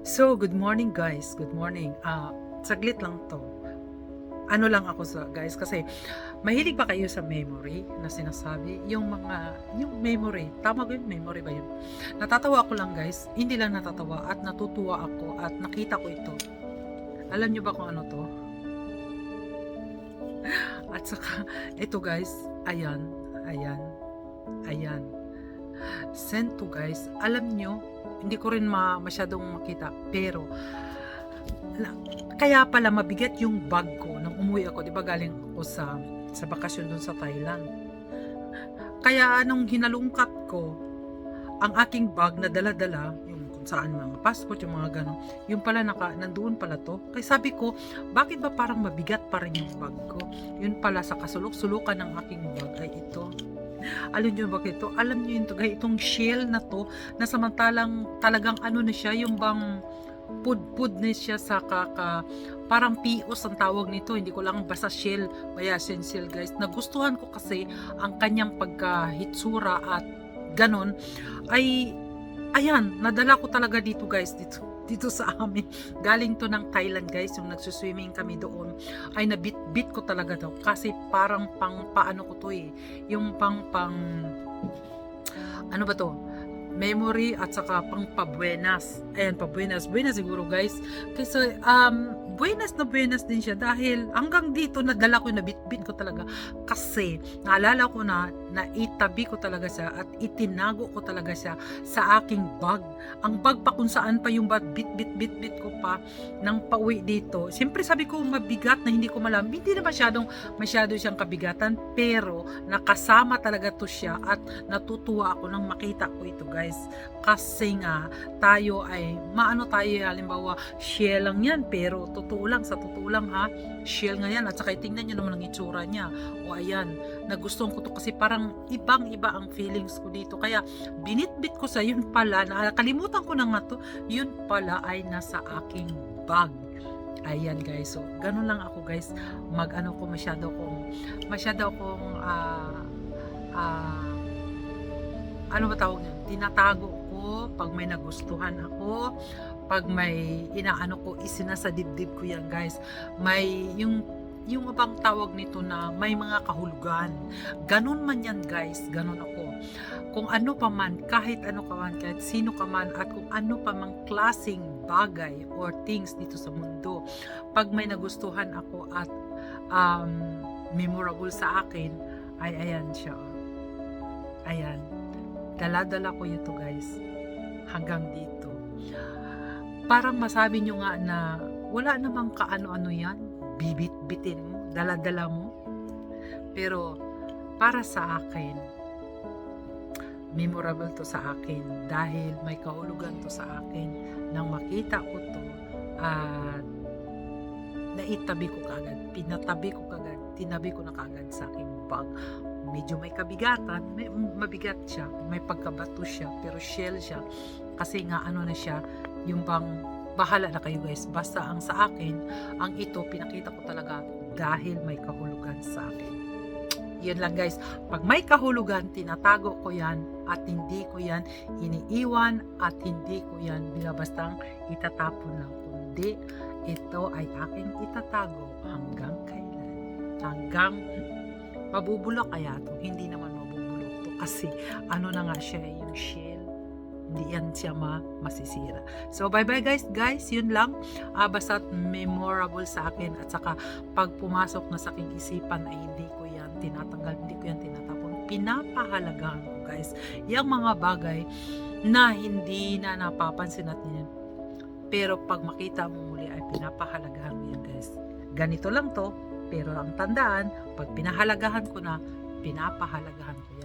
So, good morning guys. Good morning. Saglit lang to. Ano lang ako sa guys kasi mahilig ba kayo sa memory na sinasabi? Yung memory. Tama ba yun? Memory ba yun? Natatawa ako lang guys. Hindi lang natatawa at natutuwa ako at nakita ko ito. Alam nyo ba kung ano to? At saka, ito guys. Ayan. Ayan. Ayan. Send to guys. Alam nyo, hindi ko rin masyadong makita. Pero, kaya pala mabigat yung bag ko nung umuwi ako. Diba galing ako sa bakasyon dun sa Thailand. Kaya nung hinalungkat ko, ang aking bag na dala-dala, yung kung saan mga passport, yung mga ganon, yung pala nandoon pala to. Kaya sabi ko, bakit ba parang mabigat pa rin yung bag ko? Yun pala sa kasulok-sulukan ng aking bag ay ito. Alam nyo ba ito? Alam nyo yun to, itong shell na to, na samantalang talagang ano na siya, yung bang pud na siya sa parang pios ang tawag nito, hindi ko lang basta shell, bayasin shell guys. Nagustuhan ko kasi ang kanyang pagkahitsura at ganon, ay ayan, nadala ko talaga dito guys, dito sa amin. Galing to ng Thailand guys, yung nagsuswimming kami doon, ay nabit-bit ko talaga daw kasi parang paano ko to yung ano ba to, memory at saka pang pabuenas. Ayan, pabuenas siguro guys, kasi buenas na buenas din siya dahil hanggang dito nadala ko, nabitbit ko talaga kasi naalala ko na naitabi ko talaga siya at itinago ko talaga siya sa aking bag. Ang bag pa kung saan pa yung bag, bit ko pa nang pauwi dito. Siyempre sabi ko mabigat na hindi ko malam, hindi na masyado siyang kabigatan, pero nakasama talaga to siya at natutuwa ako nang makita ko ito guys. Kasi nga tayo ay maano tayo, halimbawa shell lang yan, pero sa totoo lang ha, shell nga yan. At saka tingnan nyo naman ang itsura niya. O ayan, nagustuhan ko to kasi parang ibang iba ang feelings ko dito, kaya binitbit ko sa yun pala, nakalimutan ko na nga to, yun pala ay nasa aking bag. Ayan guys, so ganun lang ako guys, masyado akong ano ba tawag niyan, tinatago ko pag may nagustuhan ako, pag may inaano ko, isinasa dibdib ko yan guys. May yung abang tawag nito na may mga kahulugan. Ganun man yan guys, ganun ako. Kung ano pa man, kahit ano ka man, kahit sino ka man, at kung ano pa mang klaseng bagay or things dito sa mundo, pag may nagustuhan ako at memorable sa akin, ay ayan siya. Ayan. Dala-dala ko ito guys. Hanggang dito. Parang masabi nyo nga na wala namang kaano-ano yan. Bibit-bitin mo. Dala-dala mo. Pero para sa akin, memorable to sa akin dahil may kahulugan to sa akin nang makita ko to at naitabi ko kagad, pinatabi ko kagad, tinabi ko na kagad sa aking bag. Medyo may kabigatan, mabigat siya, may pagkabato siya, pero shell siya kasi nga ano na siya, yung bang bahala na kayo guys, basta ang sa akin, ang ito pinakita ko talaga dahil may kahulugan sa akin. Yun lang guys, pag may kahulugan, tinatago ko yan at hindi ko yan iniiwan at hindi ko yan binabastang itatapon lang, kundi ito ay aking itatago hanggang kailan, hanggang mabubulok kaya to. Hindi naman mabubulok to kasi ano na nga siya, yung shell, hindi yan siya masisira. So bye bye guys, yun lang. Basta memorable sa akin at saka pag pumasok na sa aking isipan ay hindi ko yan tinatanggal, hindi ko yan tinatapon, pinapahalagahan ko guys yung mga bagay na hindi na napapansin natin yan, pero pag makita mo muli ay pinapahalagahan mo yan guys. Ganito lang to, pero ang tandaan, pag pinahalagahan ko na, pinapahalagahan ko yan.